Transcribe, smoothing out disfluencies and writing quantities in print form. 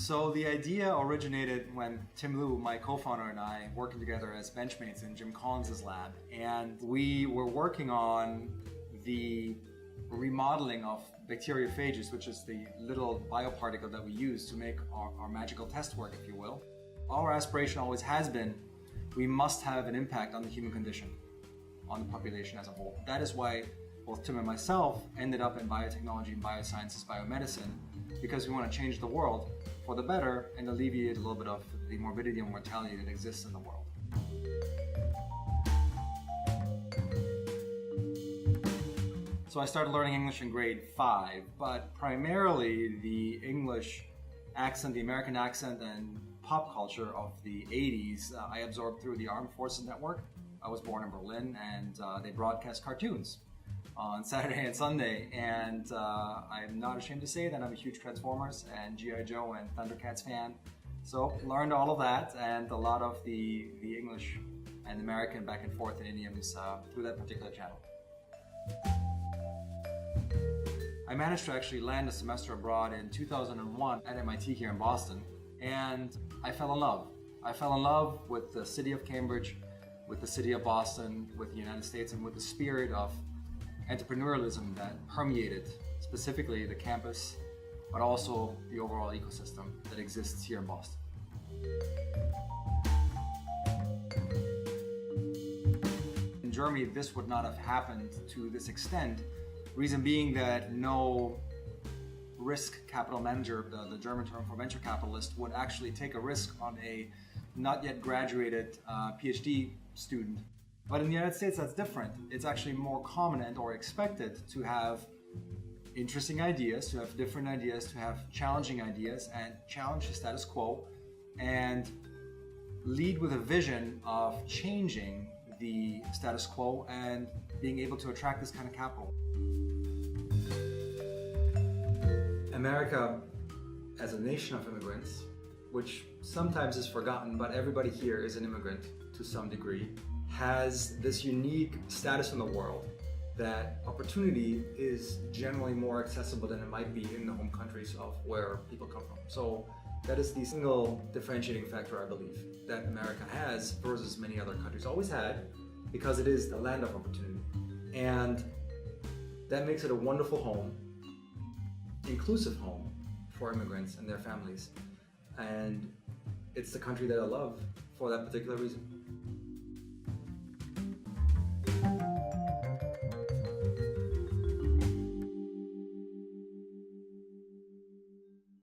So the idea originated when Tim Liu, my co-founder, and I working together as benchmates in Jim Collins' lab, and we were working on the remodeling of bacteriophages, which is the little bioparticle that we use to make our magical test work, if you will. Our aspiration always has been, we must have an impact on the human condition, on the population as a whole. That is why both Tim and myself ended up in biotechnology and biosciences, biomedicine, because we want to change the world for the better and alleviate a little bit of the morbidity and mortality that exists in the world. So I started learning English in grade 5, but primarily the English accent, the American accent, and pop culture of the 80s I absorbed through the Armed Forces Network. I was born in Berlin, and they broadcast cartoons on Saturday and Sunday, and I'm not ashamed to say that I'm a huge Transformers and G.I. Joe and Thundercats fan. So learned all of that and a lot of the English and American back and forth in idioms through that particular channel. I managed to actually land a semester abroad in 2001 at MIT here in Boston, and I fell in love. I fell in love with the city of Cambridge, with the city of Boston, with the United States, and with the spirit of entrepreneurialism that permeated specifically the campus, but also the overall ecosystem that exists here in Boston. In Germany, this would not have happened to this extent. Reason being that no risk capital manager, the German term for venture capitalist, would actually take a risk on a not yet graduated PhD student. But in the United States, that's different. It's actually more common and or expected to have interesting ideas, to have different ideas, to have challenging ideas and challenge the status quo and lead with a vision of changing the status quo and being able to attract this kind of capital. America, as a nation of immigrants, which sometimes is forgotten, but everybody here is an immigrant to some degree, has this unique status in the world that opportunity is generally more accessible than it might be in the home countries of where people come from. So that is the single differentiating factor, I believe, that America has versus many other countries. Always had, because it is the land of opportunity. And that makes it a wonderful home, inclusive home for immigrants and their families. And it's the country that I love for that particular reason.